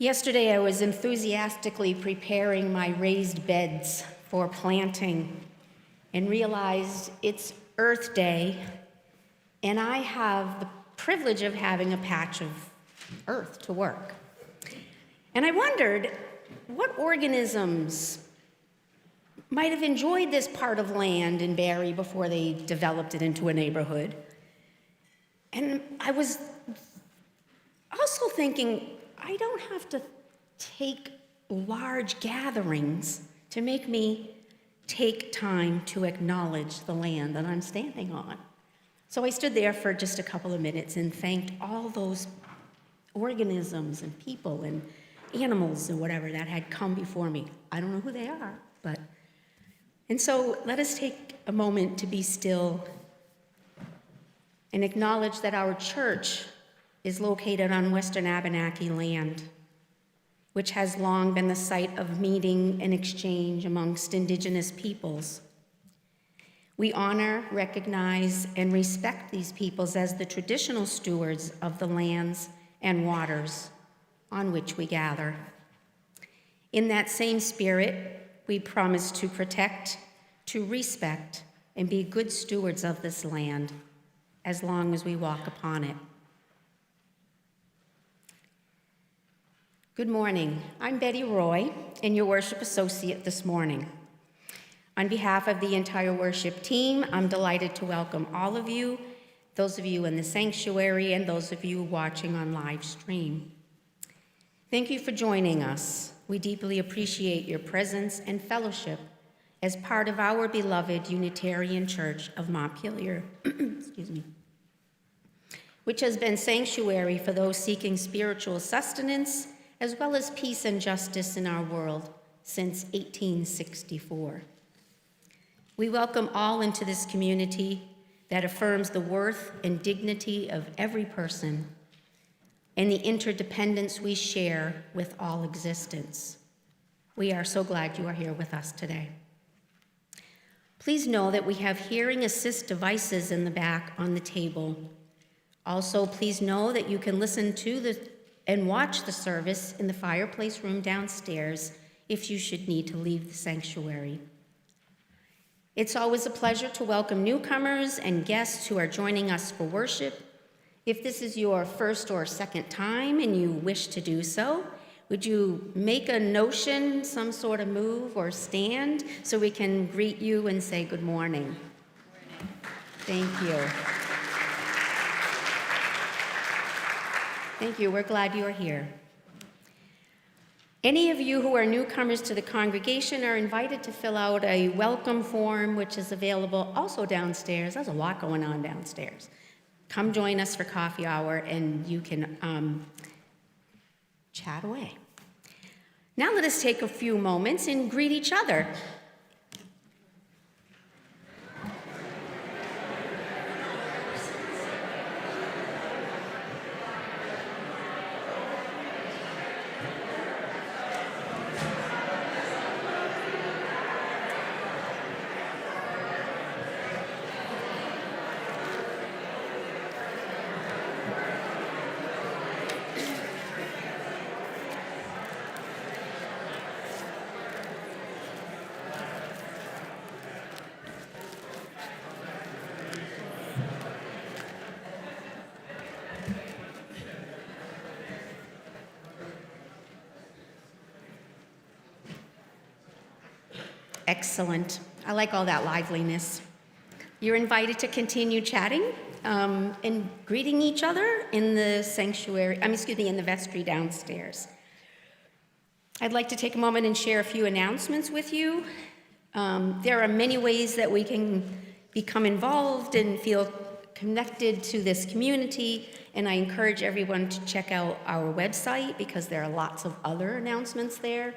Yesterday, I was enthusiastically preparing my raised beds for planting and realized it's Earth Day, and I have the privilege of having a patch of earth to work. And I wondered what organisms might have enjoyed this part of land in Barrie before they developed it into a neighborhood. And I was also thinking, I don't have to take large gatherings to make me take time to acknowledge the land that I'm standing on. So I stood there for just a couple of minutes and thanked all those organisms and people and animals and whatever that had come before me. I don't know who they are, but... And so let us take a moment to be still and acknowledge that our church is located on Western Abenaki land, which has long been the site of meeting and exchange amongst Indigenous peoples. We honor, recognize, and respect these peoples as the traditional stewards of the lands and waters on which we gather. In that same spirit, we promise to protect, to respect, and be good stewards of this land as long as we walk upon it. Good morning. I'm Betty Roy, and your worship associate this morning. On behalf of the entire worship team, I'm delighted to welcome all of you, those of you in the sanctuary, and those of you watching on live stream. Thank you for joining us. We deeply appreciate your presence and fellowship as part of our beloved Unitarian Church of Montpelier, which has been sanctuary for those seeking spiritual sustenance as well as peace and justice in our world since 1864. We welcome all into this community that affirms the worth and dignity of every person and the interdependence we share with all existence. We are so glad you are here with us today. Please know that we have hearing assist devices in the back on the table. Also, please know that you can listen to and watch the service in the fireplace room downstairs if you should need to leave the sanctuary. It's always a pleasure to welcome newcomers and guests who are joining us for worship. If this is your first or second time and you wish to do so, would you make a notion, some sort of move or stand so we can greet you and say good morning? Thank you. Thank you. We're glad you are here. Any of you who are newcomers to the congregation are invited to fill out a welcome form, which is available also downstairs. There's a lot going on downstairs. Come join us for coffee hour and you can chat away. Now let us take a few moments and greet each other. Excellent. I like all that liveliness. You're invited to continue chatting and greeting each other in the sanctuary, in the vestry downstairs. I'd like to take a moment and share a few announcements with you. There are many ways that we can become involved and feel connected to this community, and I encourage everyone to check out our website because there are lots of other announcements there.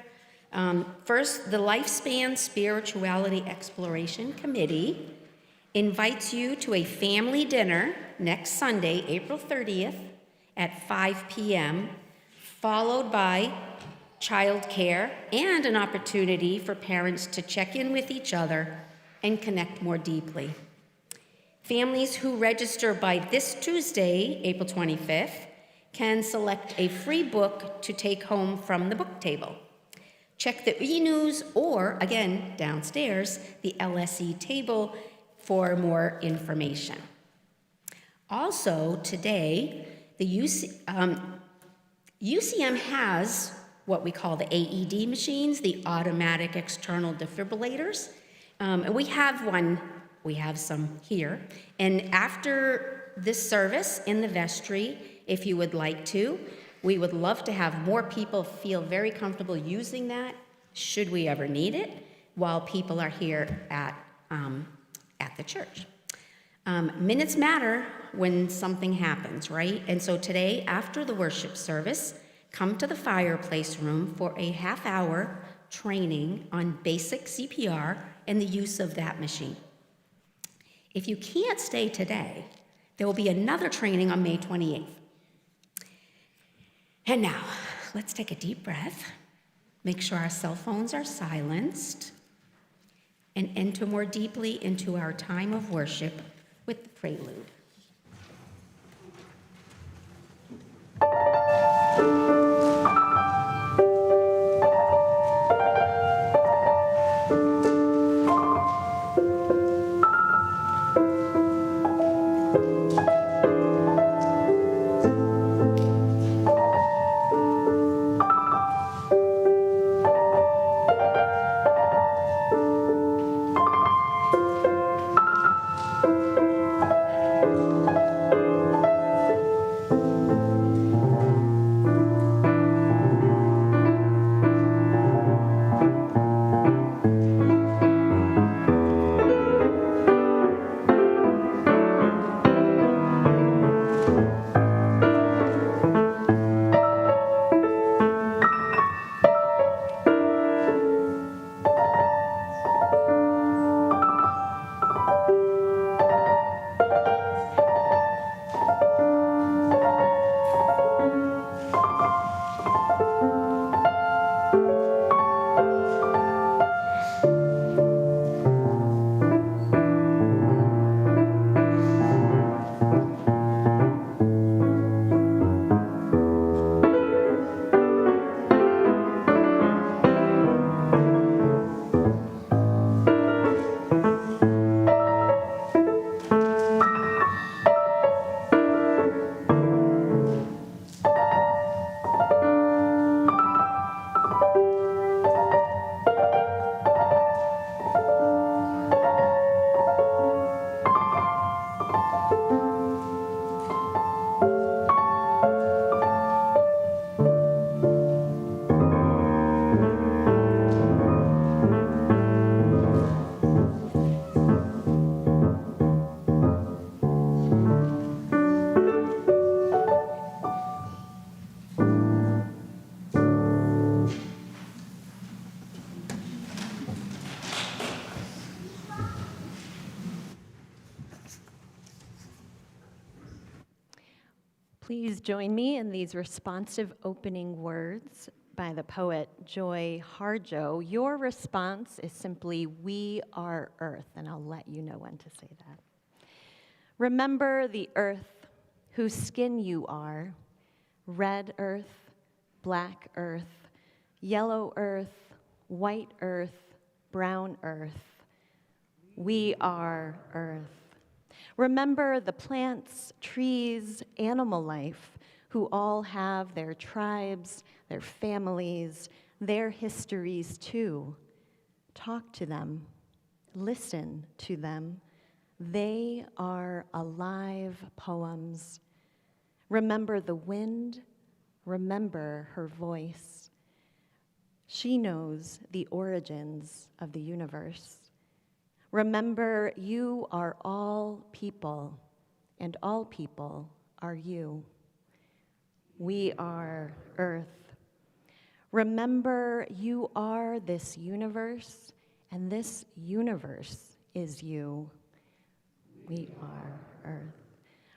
First, the Lifespan Spirituality Exploration Committee invites you to a family dinner next Sunday, April 30th at 5 p.m., followed by childcare and an opportunity for parents to check in with each other and connect more deeply. Families who register by this Tuesday, April 25th, can select a free book to take home from the book table. Check the e-news or, again, downstairs, the LSE table for more information. Also, today, the UCM has what we call the AED machines, the automatic external defibrillators. And we have some here. And after this service in the vestry, if you would like to, we would love to have more people feel very comfortable using that, should we ever need it, while people are here at the church. Minutes matter when something happens, right? And so today, after the worship service, come to the fireplace room for a half-hour training on basic CPR and the use of that machine. If you can't stay today, there will be another training on May 28th. And now, let's take a deep breath, make sure our cell phones are silenced, and enter more deeply into our time of worship with the prelude. Please join me in these responsive opening words by the poet Joy Harjo. Your response is simply, "We are Earth," and I'll let you know when to say that. Remember the earth whose skin you are, red earth, black earth, yellow earth, white earth, brown earth. We are Earth. Remember the plants, trees, animal life, who all have their tribes, their families, their histories too. Talk to them, listen to them. They are alive poems. Remember the wind, remember her voice. She knows the origins of the universe. Remember, you are all people, and all people are you. We are Earth. Remember, you are this universe, and this universe is you. We are Earth.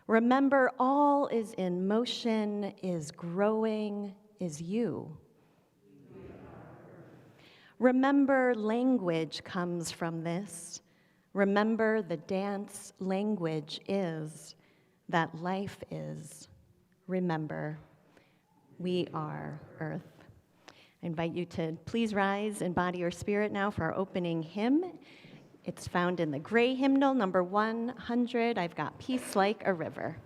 Remember, all is in motion, is growing, is you. Remember, language comes from this. Remember, the dance language is that life is. remember, we are earth. I invite you to please rise in body or spirit now for our opening hymn. It's found in the gray hymnal, number 100, I've Got Peace Like a River.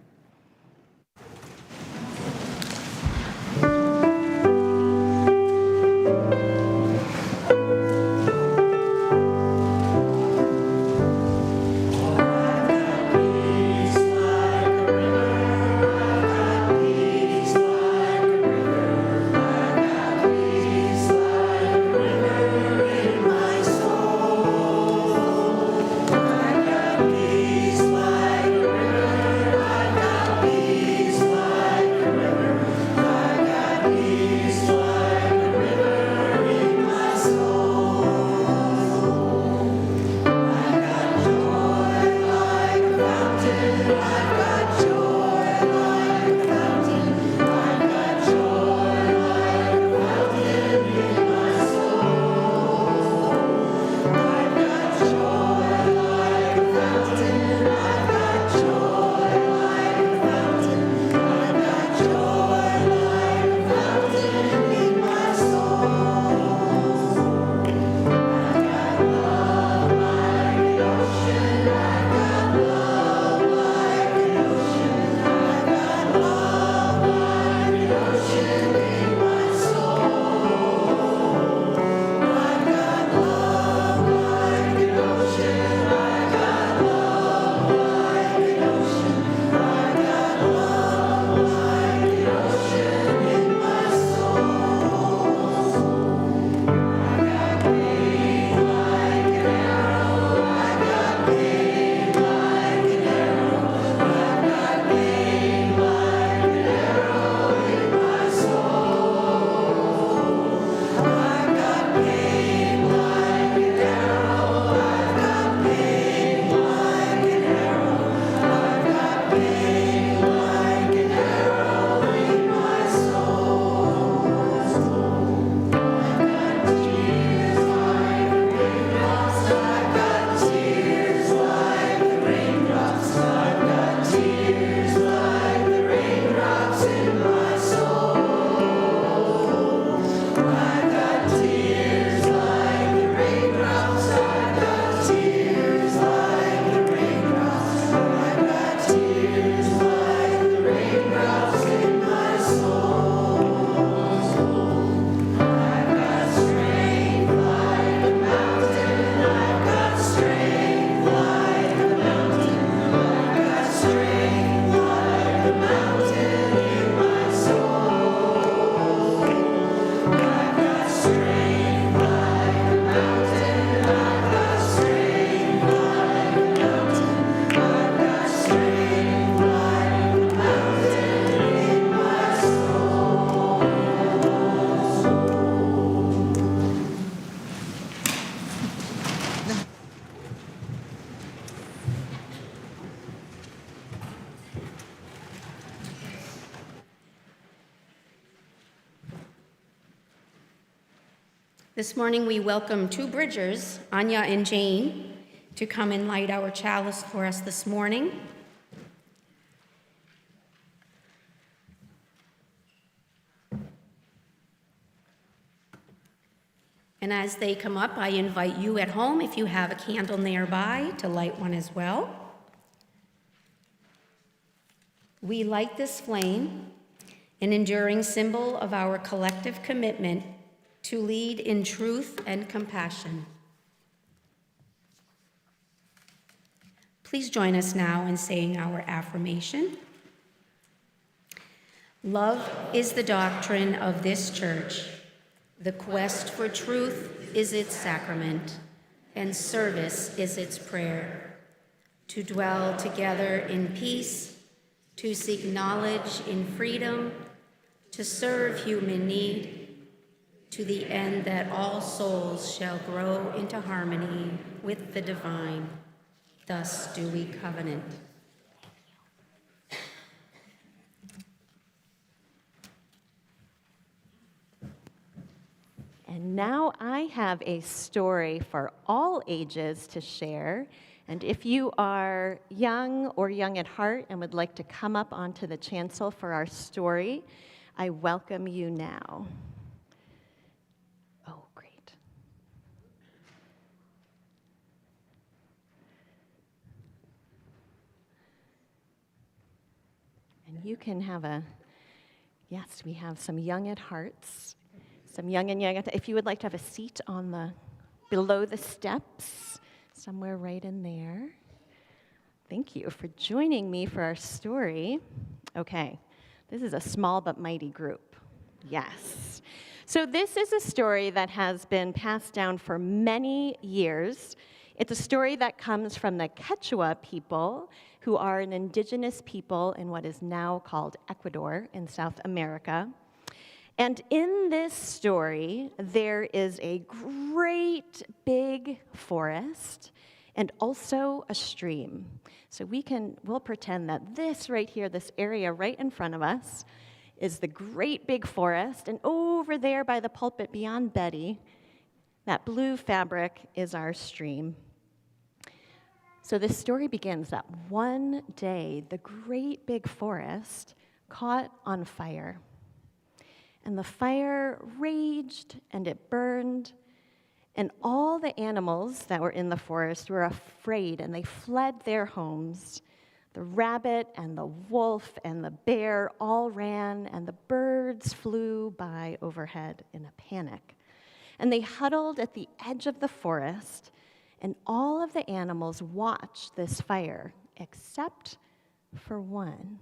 This morning we welcome two Bridgers, Anya and Jane, to come and light our chalice for us this morning. And as they come up, I invite you at home, if you have a candle nearby, to light one as well. We light this flame, an enduring symbol of our collective commitment to lead in truth and compassion. Please join us now in saying our affirmation. Love is the doctrine of this church. The quest for truth is its sacrament, and service is its prayer. To dwell together in peace, to seek knowledge in freedom, to serve human need, to the end that all souls shall grow into harmony with the divine. Thus do we covenant. And now I have a story for all ages to share, And if you are young or young at heart and would like to come up onto the chancel for our story, I welcome you now. Oh, great. And you can have yes, we have some young at hearts, some young and young at, if you would like to have a seat below the steps, somewhere right in there. Thank you for joining me for our story. Okay, this is a small but mighty group. Yes. So this is a story that has been passed down for many years. It's a story that comes from the Quechua people, who are an indigenous people in what is now called Ecuador in South America. And in this story, there is a great big forest and also a stream. So we'll pretend that this right here, this area right in front of us, is the great big forest, and over there by the pulpit beyond Betty, that blue fabric is our stream. So this story begins that one day, the great big forest caught on fire. And the fire raged and it burned, and all the animals that were in the forest were afraid and they fled their homes. The rabbit and the wolf and the bear all ran, and the birds flew by overhead in a panic. And they huddled at the edge of the forest, and all of the animals watched this fire, except for one.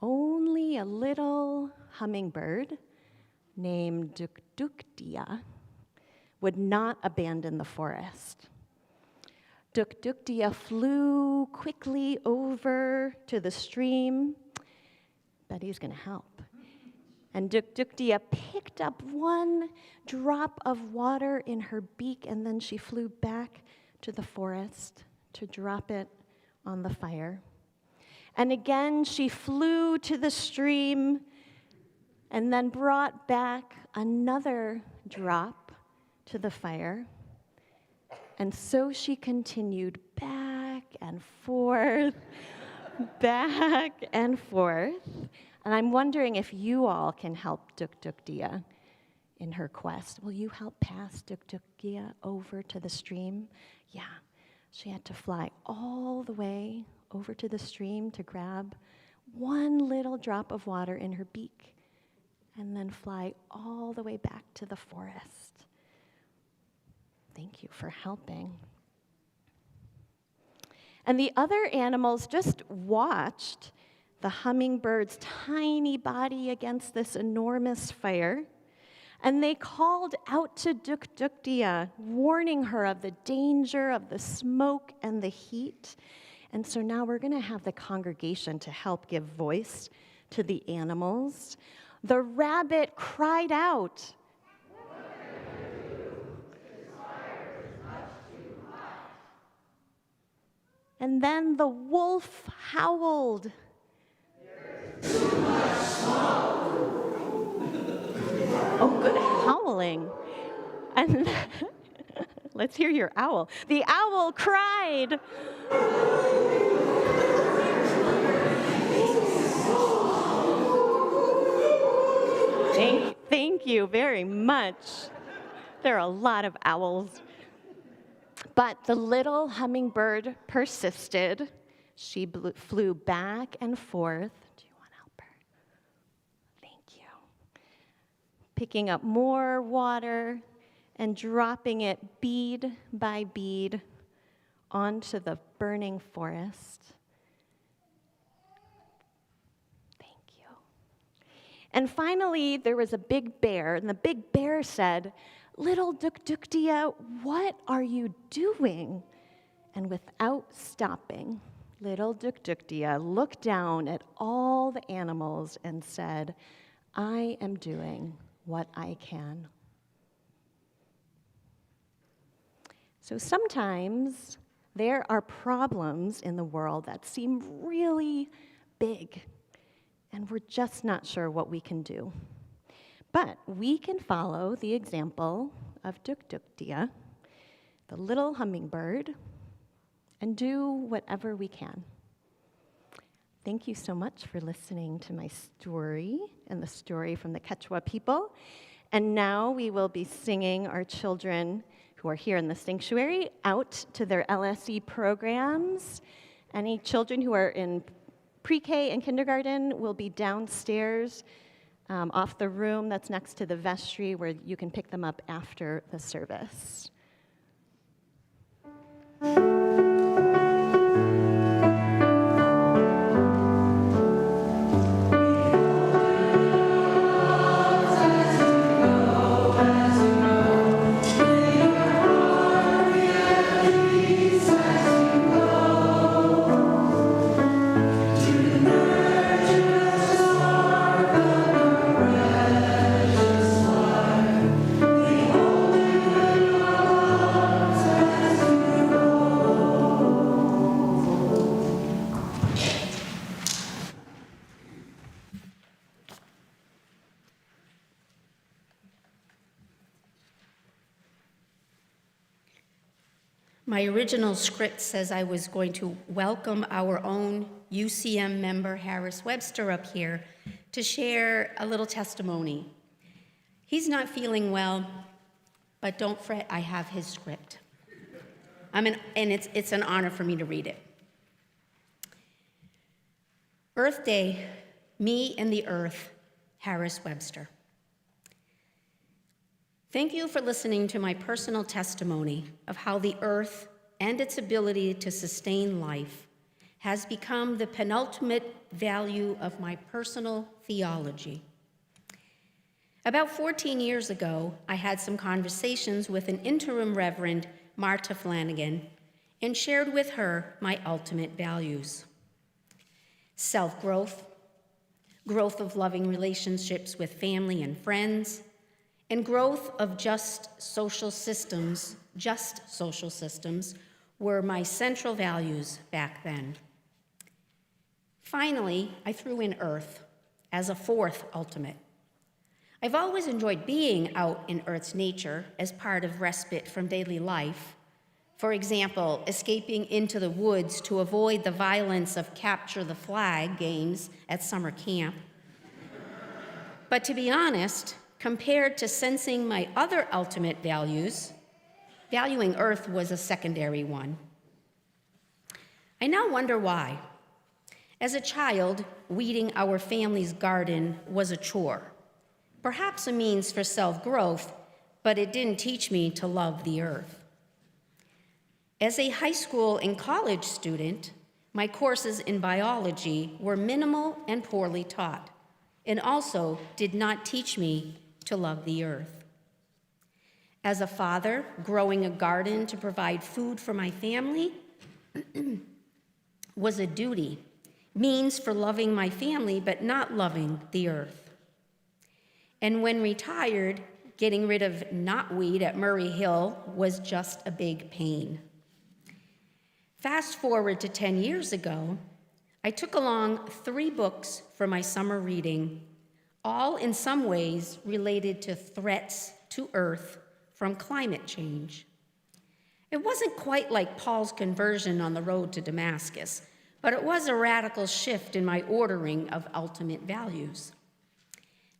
Only a little hummingbird named Dukdukdia would not abandon the forest. Dukdukdia flew quickly over to the stream. Betty's going to help. And Dukdukdia picked up one drop of water in her beak, and then she flew back to the forest to drop it on the fire. And again, she flew to the stream and then brought back another drop to the fire. And so she continued back and forth, back and forth. And I'm wondering if you all can help Dukdukdia in her quest. Will you help pass Dukdukdia over to the stream? Yeah, she had to fly all the way over to the stream to grab one little drop of water in her beak and then fly all the way back to the forest. Thank you for helping. And the other animals just watched the hummingbird's tiny body against this enormous fire, and they called out to Dukdukdia, warning her of the danger of the smoke and the heat. And so now we're going to have the congregation to help give voice to the animals. The rabbit cried out, and then the wolf howled. Oh, good howling. And let's hear your owl. The owl cried. Thank you very much. There are a lot of owls. But the little hummingbird persisted. She flew back and forth. Do you want to help her? Thank you. Picking up more water and dropping it bead by bead onto the burning forest. Thank you. And finally, there was a big bear, and the big bear said, "Little Dukdukdia, what are you doing?" And without stopping, little Dukdukdia looked down at all the animals and said, "I am doing what I can." So sometimes there are problems in the world that seem really big, and we're just not sure what we can do. But we can follow the example of Dukdukdia. the little hummingbird, and do whatever we can. Thank you so much for listening to my story and the story from the Quechua people. And now we will be singing our children who are here in the sanctuary out to their LSE programs. Any children who are in pre-K and kindergarten will be downstairs off the room that's next to the vestry where you can pick them up after the service. My original script says I was going to welcome our own UCM member, Harris Webster, up here to share a little testimony. He's not feeling well, but don't fret, I have his script. And it's an honor for me to read it. Earth Day, Me and the Earth, Harris Webster. Thank you for listening to my personal testimony of how the earth and its ability to sustain life has become the penultimate value of my personal theology. About 14 years ago, I had some conversations with an interim reverend, Marta Flanagan, and shared with her my ultimate values. Self-growth, growth of loving relationships with family and friends, and growth of just social systems were my central values back then. Finally, I threw in Earth as a fourth ultimate. I've always enjoyed being out in Earth's nature as part of respite from daily life. For example, escaping into the woods to avoid the violence of capture the flag games at summer camp. But to be honest, compared to sensing my other ultimate values, valuing Earth was a secondary one. I now wonder why. As a child, weeding our family's garden was a chore, perhaps a means for self-growth, but it didn't teach me to love the earth. As a high school and college student, my courses in biology were minimal and poorly taught, and also did not teach me to love the earth. As a father, growing a garden to provide food for my family was a duty, means for loving my family but not loving the earth. And when retired, getting rid of knotweed at Murray Hill was just a big pain. Fast forward to 10 years ago, I took along 3 books for my summer reading, all in some ways related to threats to Earth from climate change. It wasn't quite like Paul's conversion on the road to Damascus, but it was a radical shift in my ordering of ultimate values.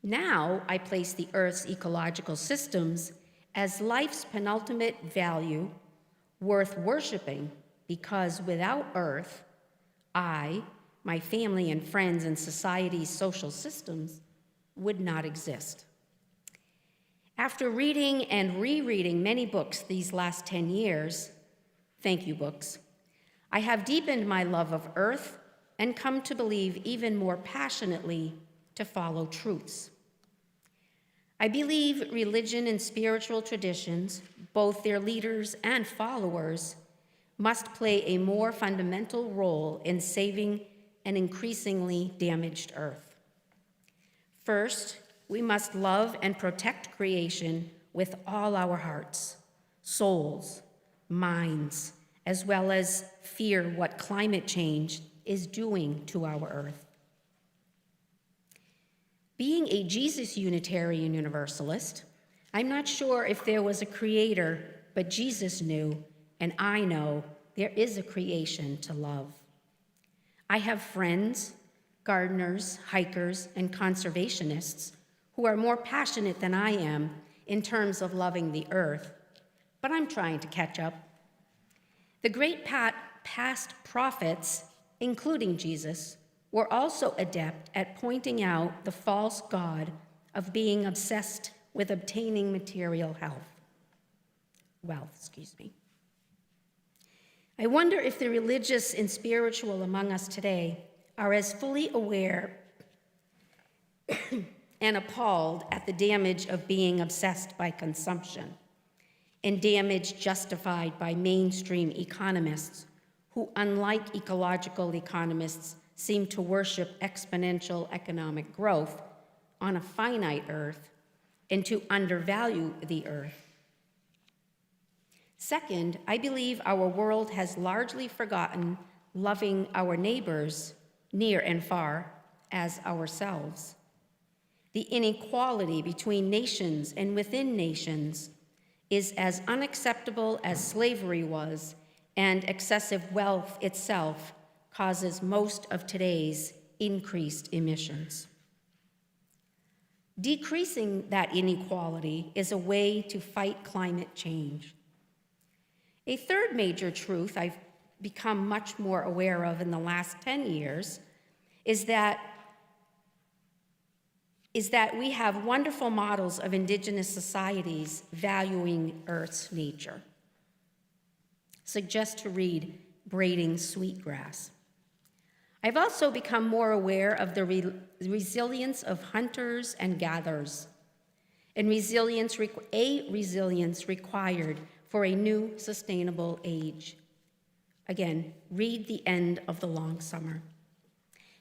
Now I place the Earth's ecological systems as life's penultimate value, worth worshiping, because without Earth, I, my family and friends, and society's social systems would not exist. After reading and rereading many books these last 10 years, thank you, books, I have deepened my love of Earth and come to believe even more passionately to follow truths. I believe religion and spiritual traditions, both their leaders and followers, must play a more fundamental role in saving an increasingly damaged Earth. First, we must love and protect creation with all our hearts, souls, minds, as well as fear what climate change is doing to our Earth. Being a Jesus Unitarian Universalist, I'm not sure if there was a creator but Jesus knew, and I know there is a creation to love. I have friends, gardeners, hikers, and conservationists who are more passionate than I am in terms of loving the earth, but I'm trying to catch up. The great past prophets, including Jesus, were also adept at pointing out the false god of being obsessed with obtaining material wealth. I wonder if the religious and spiritual among us today are as fully aware and appalled at the damage of being obsessed by consumption, and damage justified by mainstream economists who, unlike ecological economists, seem to worship exponential economic growth on a finite earth and to undervalue the earth. Second, I believe our world has largely forgotten loving our neighbors, near and far, as ourselves. The inequality between nations and within nations is as unacceptable as slavery was, and excessive wealth itself causes most of today's increased emissions. Decreasing that inequality is a way to fight climate change. A third major truth I've become much more aware of in the last 10 years is that we have wonderful models of indigenous societies valuing Earth's nature. Suggest to read Braiding Sweetgrass. I've also become more aware of the resilience of hunters and gatherers, and resilience required for a new sustainable age. Again, read The End of the Long Summer.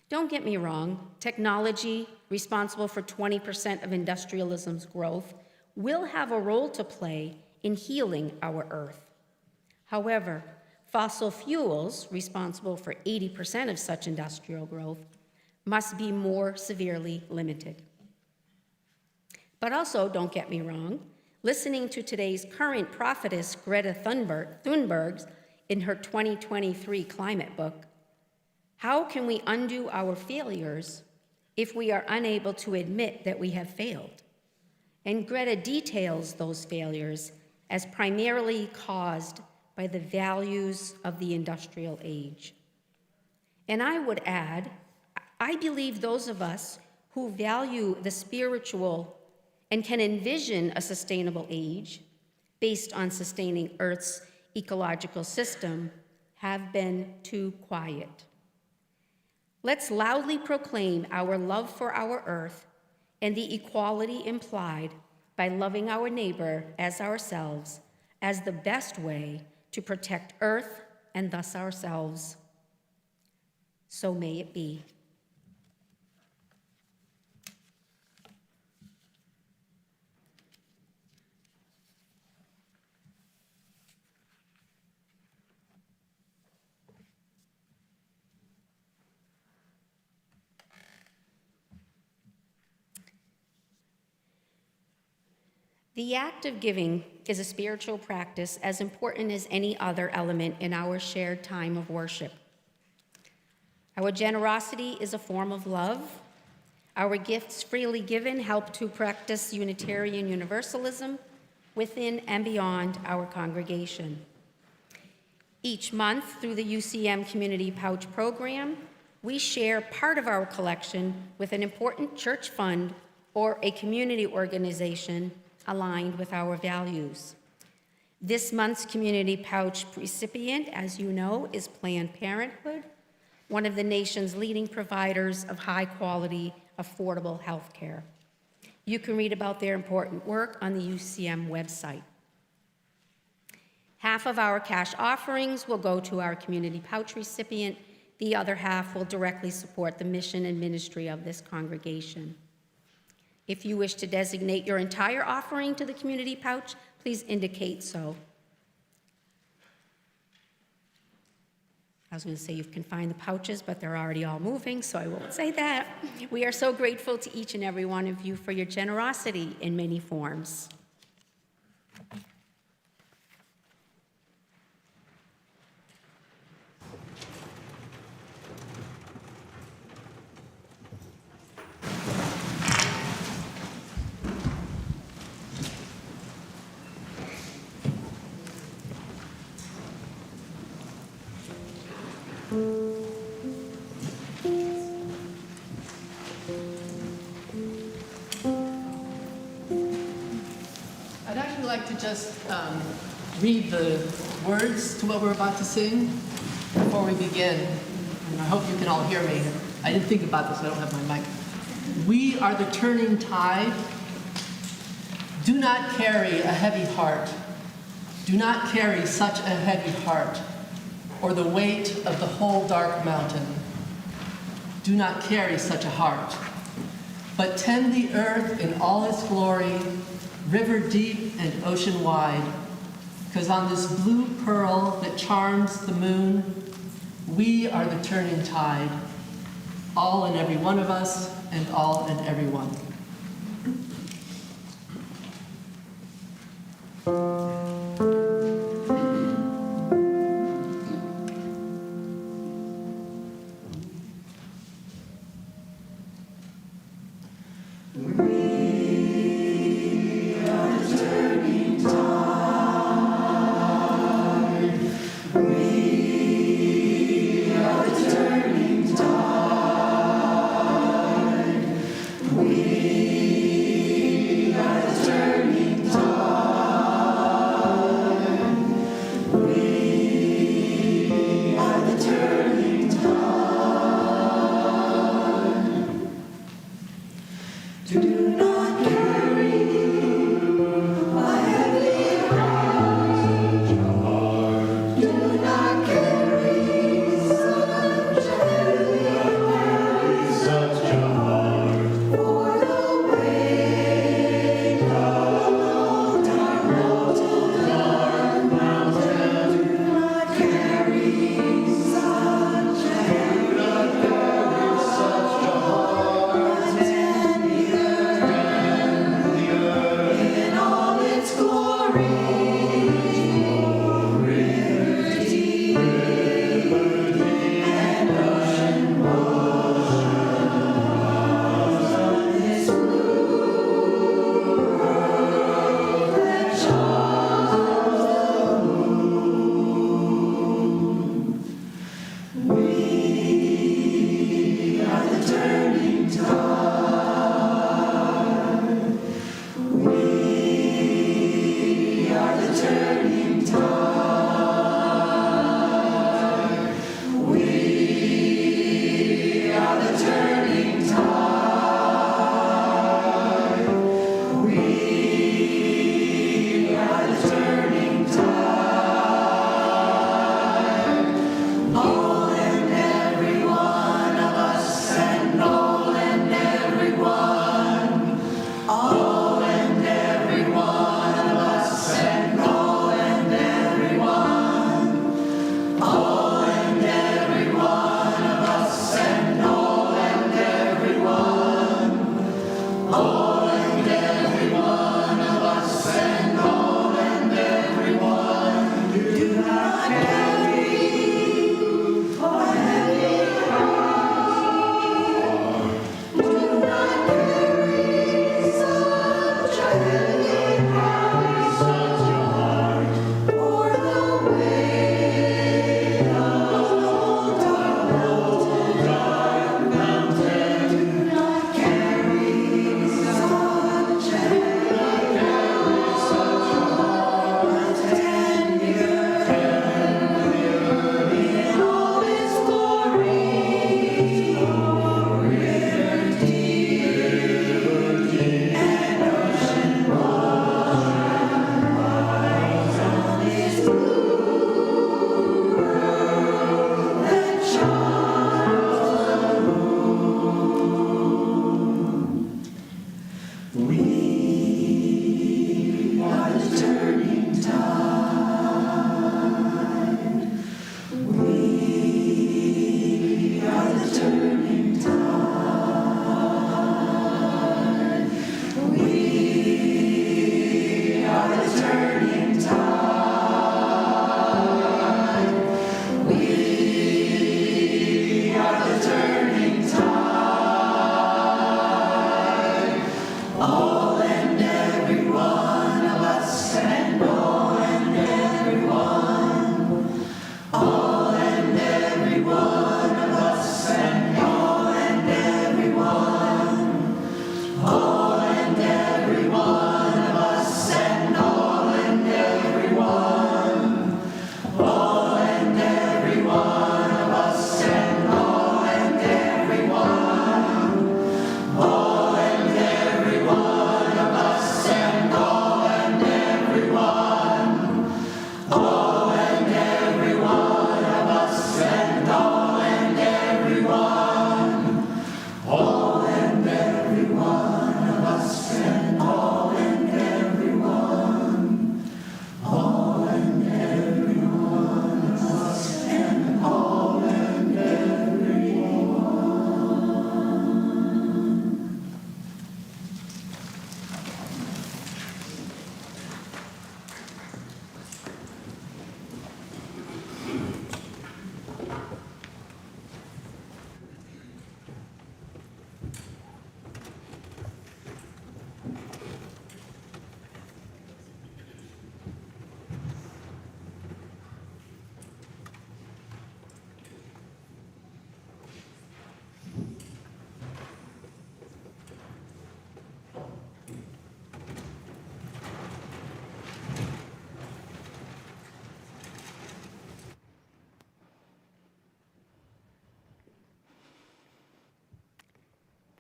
Don't get me wrong, technology, responsible for 20% of industrialism's growth, will have a role to play in healing our Earth. However, fossil fuels, responsible for 80% of such industrial growth, must be more severely limited. But also, don't get me wrong, listening to today's current prophetess, Greta Thunberg, in her 2023 climate book, how can we undo our failures if we are unable to admit that we have failed? And Greta details those failures as primarily caused by the values of the industrial age. And I would add, I believe those of us who value the spiritual and can envision a sustainable age based on sustaining Earth's ecological system have been too quiet. Let's loudly proclaim our love for our Earth and the equality implied by loving our neighbor as ourselves as the best way to protect Earth and thus ourselves. So may it be. The act of giving is a spiritual practice as important as any other element in our shared time of worship. Our generosity is a form of love. Our gifts freely given help to practice Unitarian Universalism within and beyond our congregation. Each month, through the UCM Community Pouch program, we share part of our collection with an important church fund or a community organization aligned with our values. This month's Community Pouch recipient, as you know, is Planned Parenthood, one of the nation's leading providers of high-quality, affordable health care. You can read about their important work on the UCM website. Half of our cash offerings will go to our Community Pouch recipient. The other half will directly support the mission and ministry of this congregation. If you wish to designate your entire offering to the Community Pouch, please indicate so. I was going to say you can find the pouches, but they're already all moving, so I won't say that. We are so grateful to each and every one of you for your generosity in many forms. like to just read the words to what we're about to sing before we begin. And I hope you can all hear me. I didn't think about this, I don't have my mic. We are the turning tide. Do not carry a heavy heart. Do not carry such a heavy heart, or the weight of the whole dark mountain. Do not carry such a heart, but tend the earth in all its glory, river deep and ocean wide, because on this blue pearl that charms the moon, we are the turning tide, all and every one of us, and all and every one. All and every one of us, and all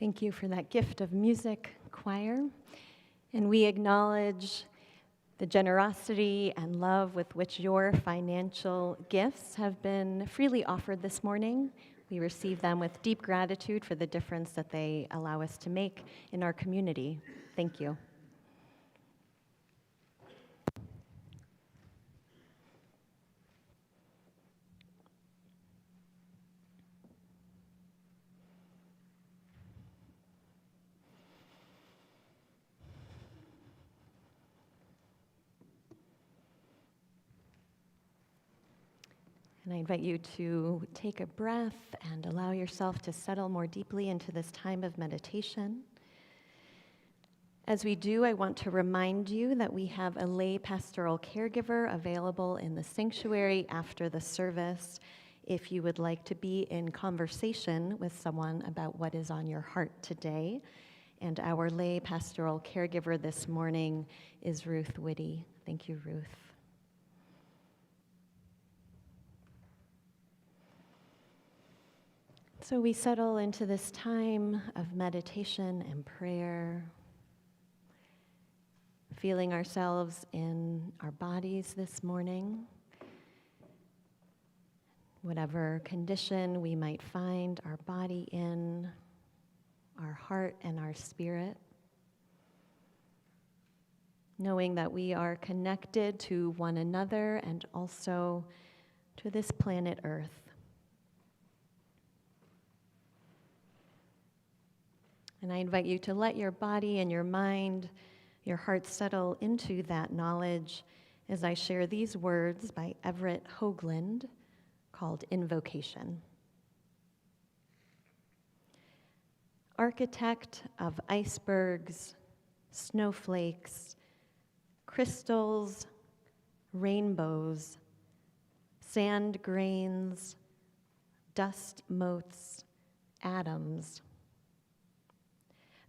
Thank you for that gift of music, choir. And we acknowledge the generosity and love with which your financial gifts have been freely offered this morning. We receive them with deep gratitude for the difference that they allow us to make in our community. Thank you. And I invite you to take a breath and allow yourself to settle more deeply into this time of meditation. As we do, I want to remind you that we have a lay pastoral caregiver available in the sanctuary after the service if you would like to be in conversation with someone about what is on your heart today. And our lay pastoral caregiver this morning is Ruth Whitty. Thank you, Ruth. So we settle into this time of meditation and prayer, feeling ourselves in our bodies this morning. Whatever condition we might find our body in, our heart and our spirit, knowing that we are connected to one another and also to this planet Earth. And I invite you to let your body and your mind, your heart settle into that knowledge as I share these words by Everett Hoagland called Invocation. Architect of icebergs, snowflakes, crystals, rainbows, sand grains, dust motes, atoms.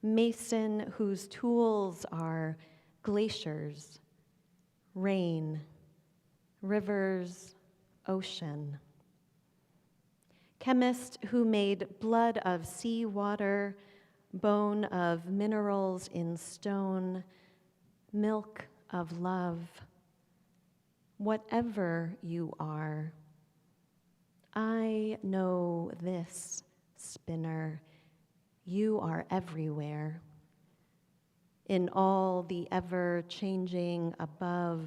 Mason whose tools are glaciers, rain, rivers, ocean. Chemist who made blood of sea water, bone of minerals in stone, milk of love. Whatever you are, I know this, spinner. You are everywhere, in all the ever-changing above,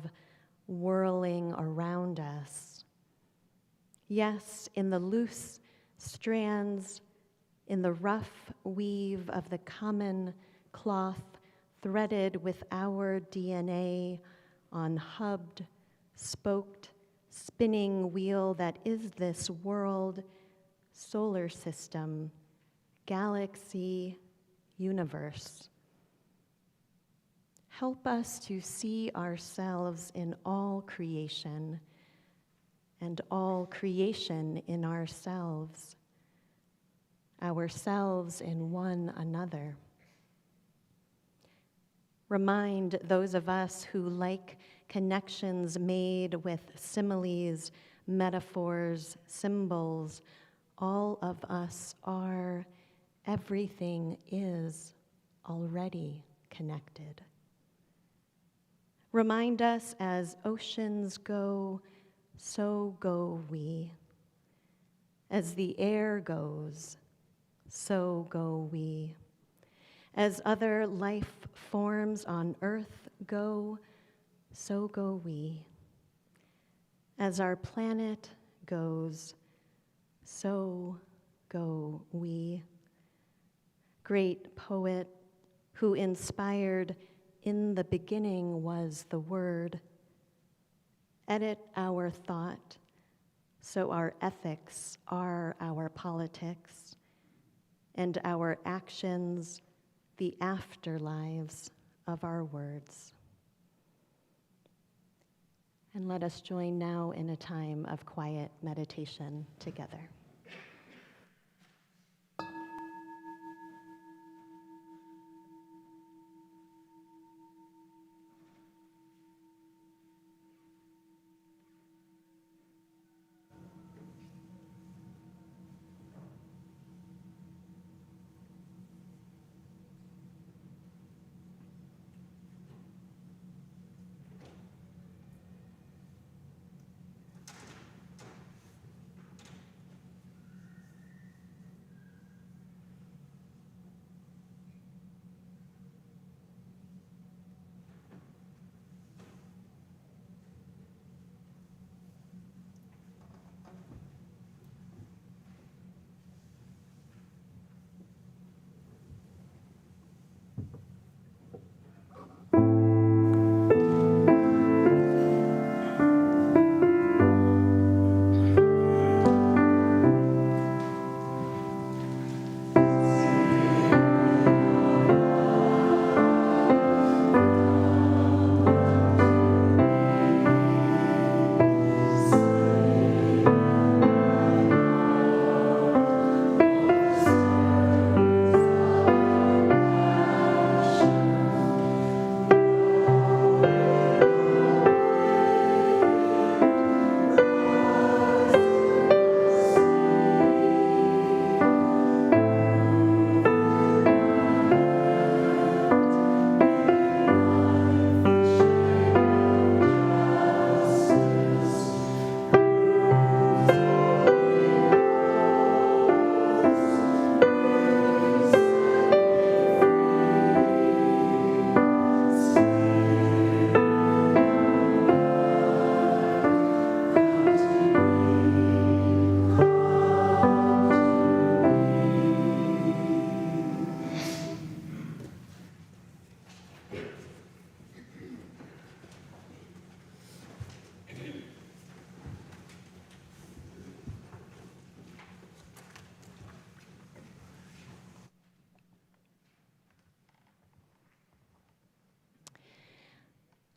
whirling around us. Yes, in the loose strands, in the rough weave of the common cloth threaded with our DNA on hubbed, spoked, spinning wheel that is this world, solar system, galaxy, universe. Help us to see ourselves in all creation and all creation in ourselves in one another. Remind those of us who like connections made with similes, metaphors, symbols, all of us are, everything is already connected. Remind us as oceans go, so go we. As the air goes, so go we. As other life forms on earth go, so go we. As our planet goes, so go we. Great poet who inspired in the beginning was the word. Edit our thought so our ethics are our politics and our actions the afterlives of our words. And let us join now in a time of quiet meditation together.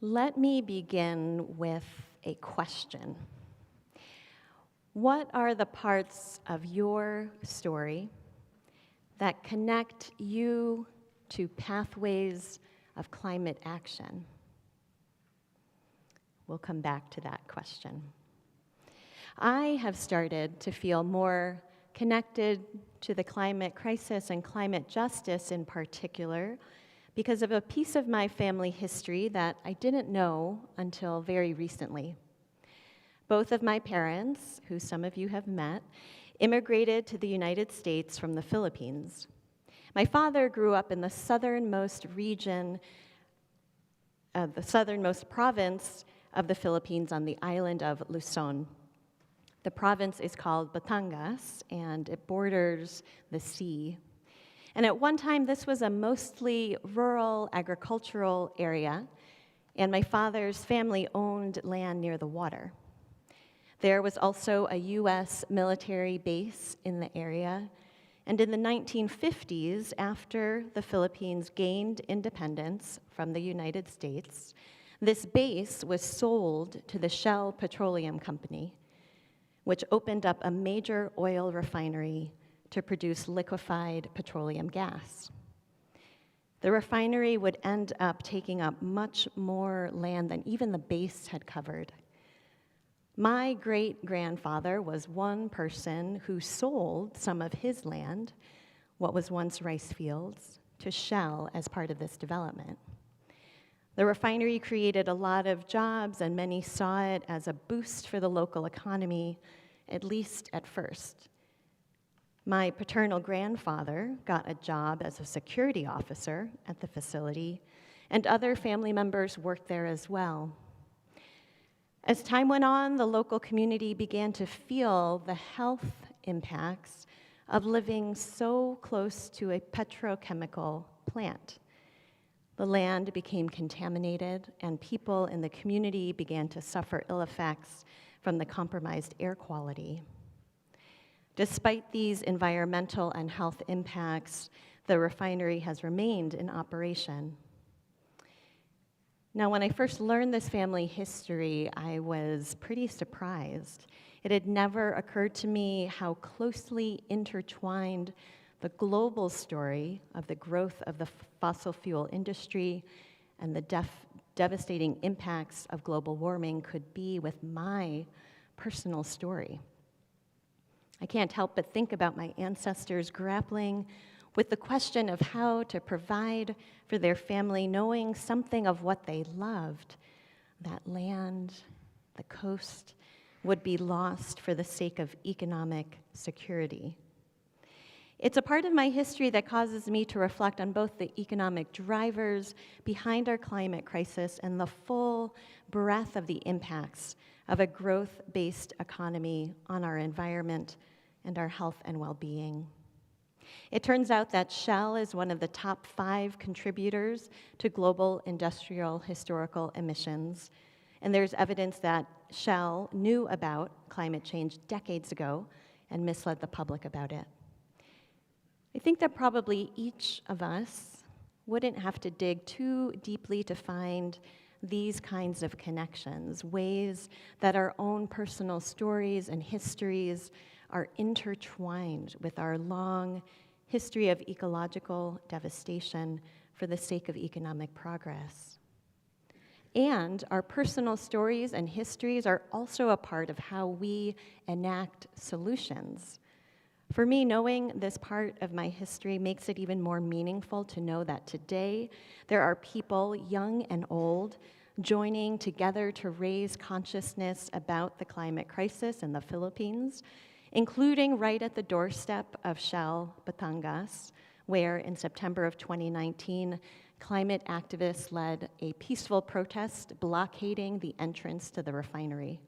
Let me begin with a question. What are the parts of your story that connect you to pathways of climate action? We'll come back to that question. I have started to feel more connected to the climate crisis and climate justice in particular because of a piece of my family history that I didn't know until very recently. Both of my parents, who some of you have met, immigrated to the United States from the Philippines. My father grew up in the southernmost region, the southernmost province of the Philippines on the island of Luzon. The province is called Batangas, and it borders the sea. And at one time, this was a mostly rural agricultural area, and my father's family owned land near the water. There was also a U.S. military base in the area, and in the 1950s, after the Philippines gained independence from the United States, this base was sold to the Shell Petroleum Company, which opened up a major oil refinery to produce liquefied petroleum gas. The refinery would end up taking up much more land than even the base had covered. My great-grandfather was one person who sold some of his land, what was once rice fields, to Shell as part of this development. The refinery created a lot of jobs, and many saw it as a boost for the local economy, at least at first. My paternal grandfather got a job as a security officer at the facility, and other family members worked there as well. As time went on, the local community began to feel the health impacts of living so close to a petrochemical plant. The land became contaminated, and people in the community began to suffer ill effects from the compromised air quality. Despite these environmental and health impacts, the refinery has remained in operation. Now, when I first learned this family history, I was pretty surprised. It had never occurred to me how closely intertwined the global story of the growth of the fossil fuel industry and the devastating impacts of global warming could be with my personal story. I can't help but think about my ancestors grappling with the question of how to provide for their family, knowing something of what they loved, that land, the coast, would be lost for the sake of economic security. It's a part of my history that causes me to reflect on both the economic drivers behind our climate crisis and the full breadth of the impacts of a growth-based economy on our environment and our health and well-being. It turns out that Shell is one of the top 5 contributors to global industrial historical emissions, and there's evidence that Shell knew about climate change decades ago and misled the public about it. I think that probably each of us wouldn't have to dig too deeply to find these kinds of connections, ways that our own personal stories and histories are intertwined with our long history of ecological devastation for the sake of economic progress. And our personal stories and histories are also a part of how we enact solutions. For me, knowing this part of my history makes it even more meaningful to know that today there are people, young and old, joining together to raise consciousness about the climate crisis in the Philippines, including right at the doorstep of Shell Batangas, where in September of 2019, climate activists led a peaceful protest blockading the entrance to the refinery.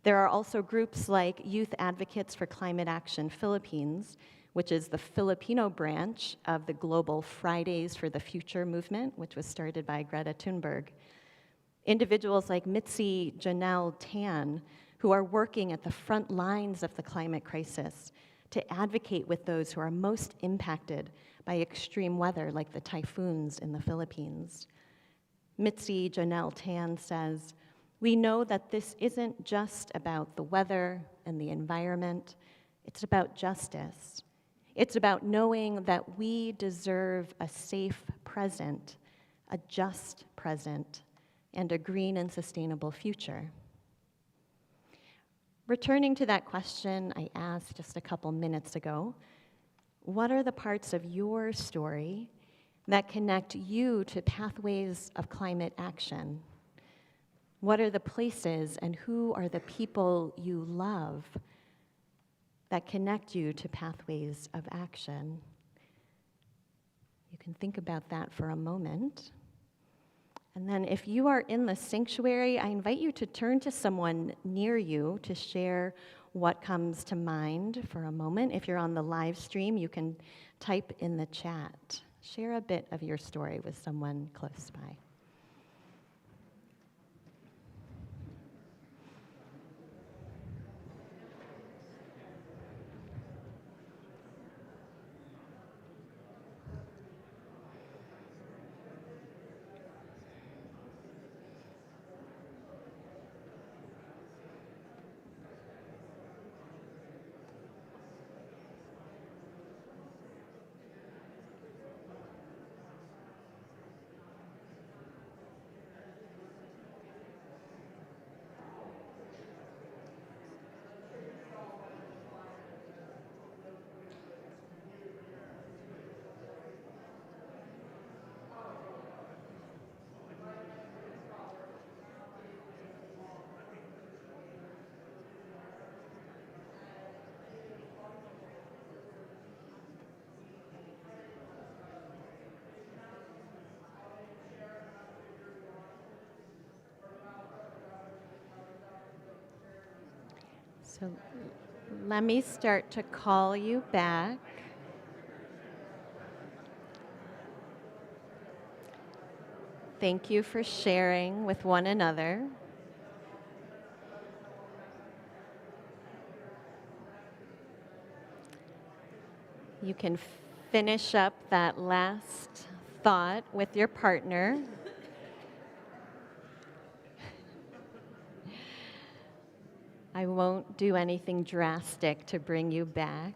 There are also groups like Youth Advocates for Climate Action Philippines, which is the Filipino branch of the global Fridays for the Future movement, which was started by Greta Thunberg. Individuals like Mitzi Janelle Tan, who are working at the front lines of the climate crisis to advocate with those who are most impacted by extreme weather, like the typhoons in the Philippines. Mitzi Janelle Tan says, "We know that this isn't just about the weather and the environment. It's about justice. It's about knowing that we deserve a safe present, a just present, and a green and sustainable future." Returning to that question I asked just a couple minutes ago, what are the parts of your story that connect you to pathways of climate action? What are the places and who are the people you love that connect you to pathways of action? You can think about that for a moment. And then if you are in the sanctuary, I invite you to turn to someone near you to share what comes to mind for a moment. If you're on the live stream, you can type in the chat. Share a bit of your story with someone close by. So let me start to call you back. Thank you for sharing with one another. You can finish up that last thought with your partner. I won't do anything drastic to bring you back.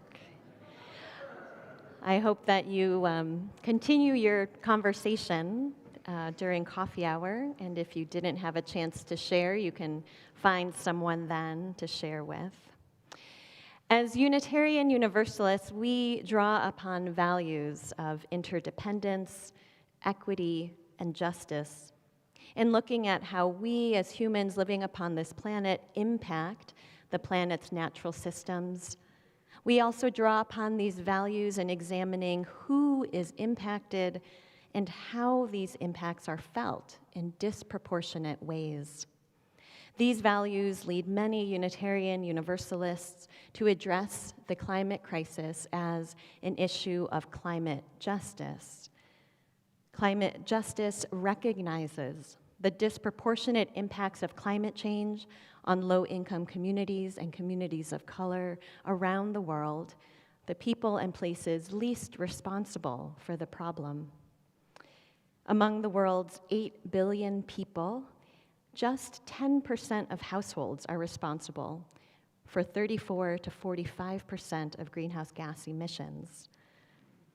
I hope that you continue your conversation during coffee hour, and if you didn't have a chance to share, you can find someone then to share with. As Unitarian Universalists, we draw upon values of interdependence, equity, and justice in looking at how we as humans living upon this planet impact the planet's natural systems. We also draw upon these values in examining who is impacted and how these impacts are felt in disproportionate ways. These values lead many Unitarian Universalists to address the climate crisis as an issue of climate justice. Climate justice recognizes the disproportionate impacts of climate change on low-income communities and communities of color around the world, the people and places least responsible for the problem. Among the world's 8 billion people, just 10% of households are responsible for 34 to 45% of greenhouse gas emissions.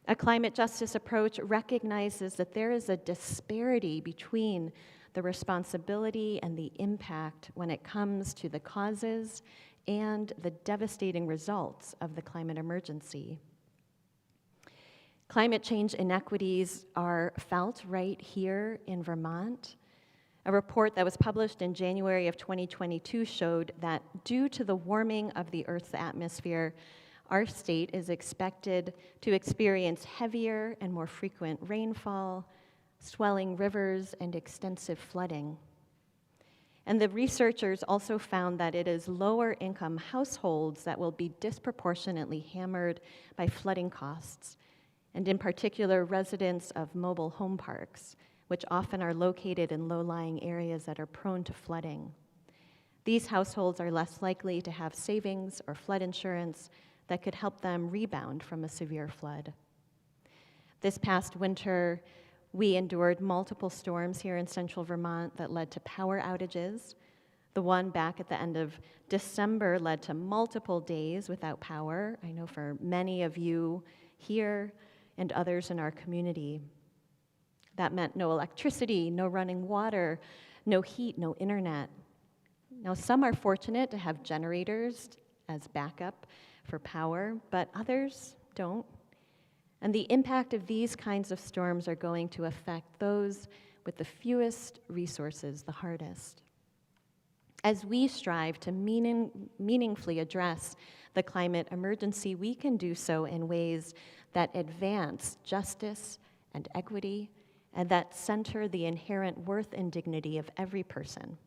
A climate justice approach recognizes that there is a disparity between the responsibility and the impact when it comes to the causes and the devastating results of the climate emergency. Climate change inequities are felt right here in Vermont. A report that was published in January of 2022 showed that due to the warming of the Earth's atmosphere, our state is expected to experience heavier and more frequent rainfall, swelling rivers, and extensive flooding. And the researchers also found that it is lower-income households that will be disproportionately hammered by flooding costs, and in particular, residents of mobile home parks, which often are located in low-lying areas that are prone to flooding. These households are less likely to have savings or flood insurance that could help them rebound from a severe flood. This past winter, We endured multiple storms here in central Vermont that led to power outages. The one back at the end of December led to multiple days without power. I know for many of you here and others in our community. That meant no electricity, no running water, no heat, no internet. Now, some are fortunate to have generators as backup for power, but others don't. And the impact of these kinds of storms are going to affect those with the fewest resources the hardest. As we strive to meaningfully address the climate emergency, we can do so in ways that advance justice and equity and that center the inherent worth and dignity of every person.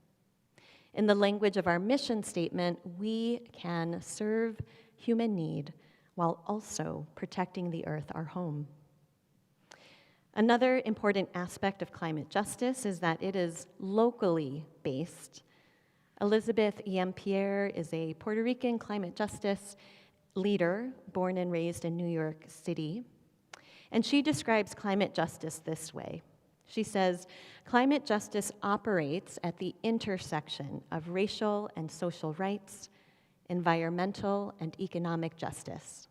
In the language of our mission statement, we can serve human need while also protecting the earth, our home. Another important aspect of climate justice is that it is locally based. Elizabeth E.M. Pierre is a Puerto Rican climate justice leader born and raised in New York City. And she describes climate justice this way. She says, climate justice operates at the intersection of racial and social rights, environmental and economic justice.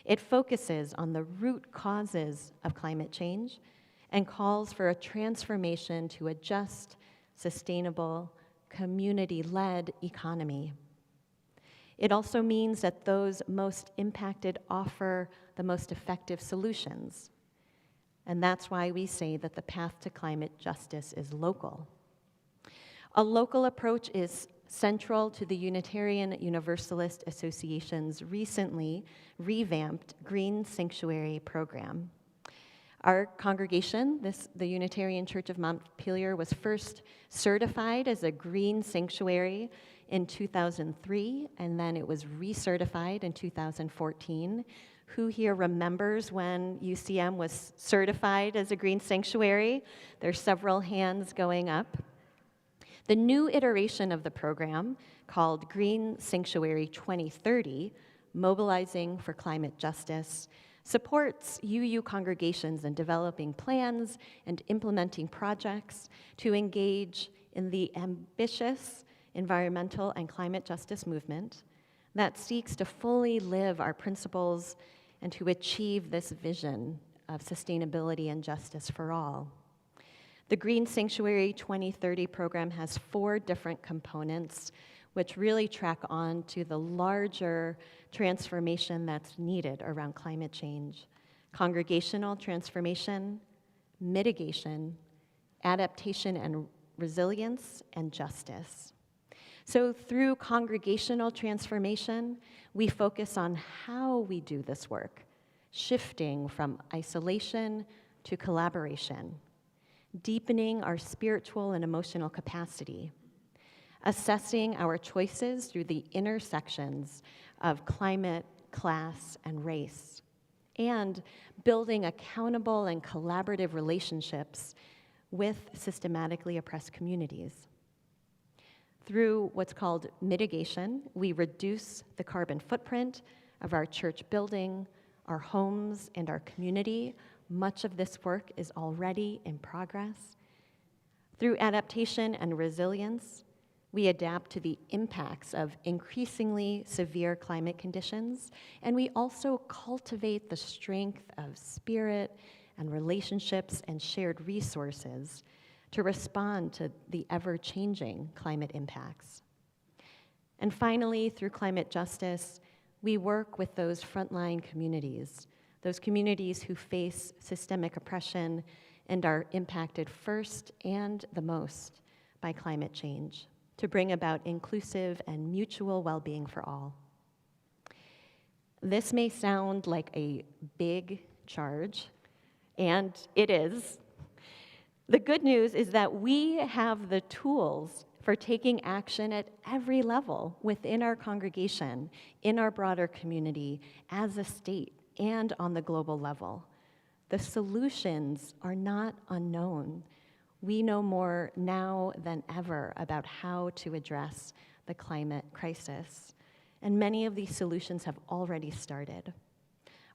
It focuses on the root causes of climate change and calls for a transformation to a just, sustainable, community-led economy. It also means that those most impacted offer the most effective solutions. And that's why we say that the path to climate justice is local. A local approach is central to the Unitarian Universalist Association's recently revamped Green Sanctuary program. Our congregation, the Unitarian Church of Montpelier, was first certified as a green sanctuary in 2003, and then it was recertified in 2014. Who here remembers when UCM was certified as a green sanctuary? There's several hands going up. The new iteration of the program, called Green Sanctuary 2030, Mobilizing for Climate Justice, supports UU congregations in developing plans and implementing projects to engage in the ambitious environmental and climate justice movement that seeks to fully live our principles and to achieve this vision of sustainability and justice for all. The Green Sanctuary 2030 program has 4 different components which really track on to the larger transformation that's needed around climate change: congregational transformation, mitigation, adaptation and resilience, and justice. So through congregational transformation, we focus on how we do this work, shifting from isolation to collaboration, deepening our spiritual and emotional capacity, assessing our choices through the intersections of climate, class, and race, and building accountable and collaborative relationships with systematically oppressed communities. Through what's called mitigation, we reduce the carbon footprint of our church building, our homes, and our community. Much of this work is already in progress. Through adaptation and resilience, we adapt to the impacts of increasingly severe climate conditions, and we also cultivate the strength of spirit and relationships and shared resources to respond to the ever-changing climate impacts. And finally, through climate justice, we work with those frontline communities, those communities who face systemic oppression and are impacted first and the most by climate change, to bring about inclusive and mutual well-being for all. This may sound like a big charge, and it is. The good news is that we have the tools for taking action at every level within our congregation, in our broader community, as a state, and on the global level. The solutions are not unknown. We know more now than ever about how to address the climate crisis, and many of these solutions have already started.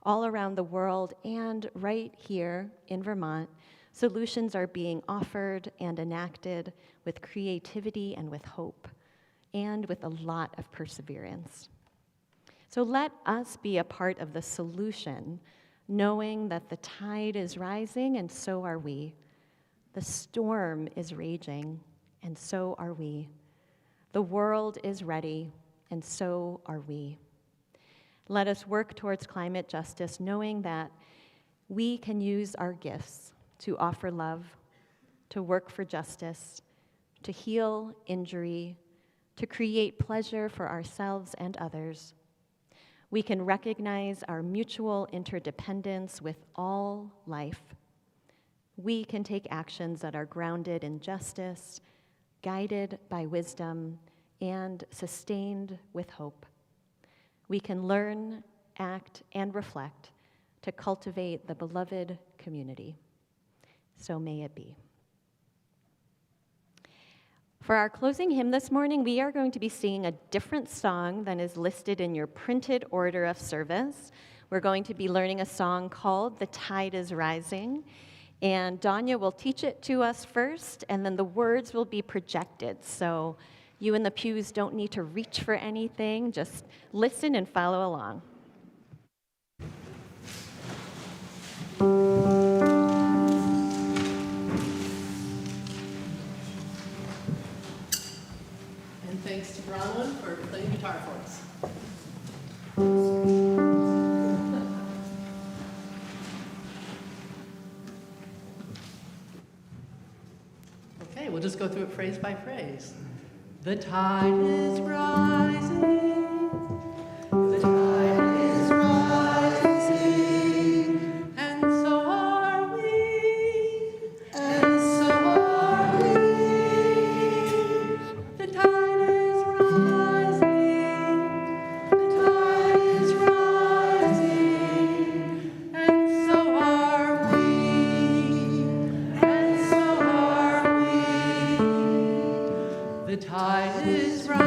All around the world and right here in Vermont, Solutions are being offered and enacted with creativity and with hope, and with a lot of perseverance. So let us be a part of the solution, knowing that the tide is rising and so are we. The storm is raging and so are we. The world is ready and so are we. Let us work towards climate justice, knowing that we can use our gifts to offer love, to work for justice, to heal injury, to create pleasure for ourselves and others. We can recognize our mutual interdependence with all life. We can take actions that are grounded in justice, guided by wisdom, and sustained with hope. We can learn, act, and reflect to cultivate the beloved community. So may it be. For our closing hymn this morning, we are going to be singing a different song than is listed in your printed order of service. We're going to be learning a song called "The Tide is Rising," and Danya will teach it to us first, and then the words will be projected. So you in the pews don't need to reach for anything, just listen and follow along. And thanks to Bronwyn for playing guitar for us. Okay, we'll just go through it phrase by phrase. The tide is rising. The tide is rising. And so are we. And so are we. The tide is rising. The tide is rising. And so are we. And so are we. The tide is rising.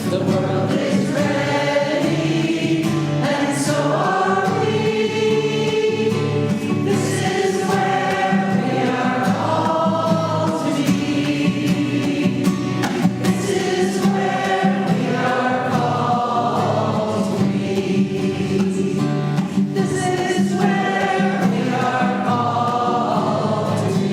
The world is ready, and so are we. This is where we are called to be. This is where we are called to be. This is where we are called to be.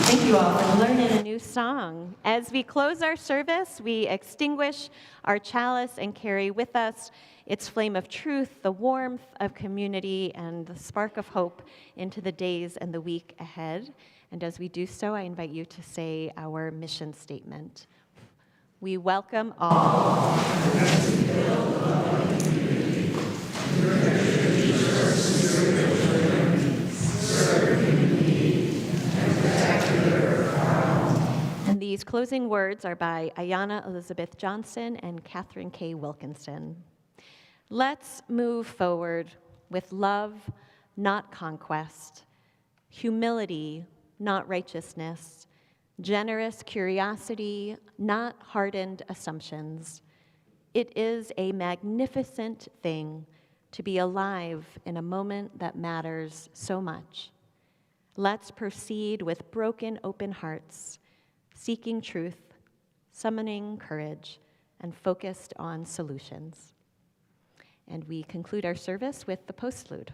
Thank you all for learning a new song. As we close our service, we extinguish our chalice and carry with us its flame of truth, the warmth of community, and the spark of hope into the days and the week ahead. And as we do so, I invite you to say our mission statement. We welcome all. And these closing words are by Ayanna Elizabeth Johnson and Catherine K. Wilkinson. Let's move forward with love, not conquest, humility, not righteousness, generous curiosity, not hardened assumptions. It is a magnificent thing to be alive in a moment that matters so much. Let's proceed with broken, open hearts, seeking truth, summoning courage, and focused on solutions. And we conclude our service with the postlude.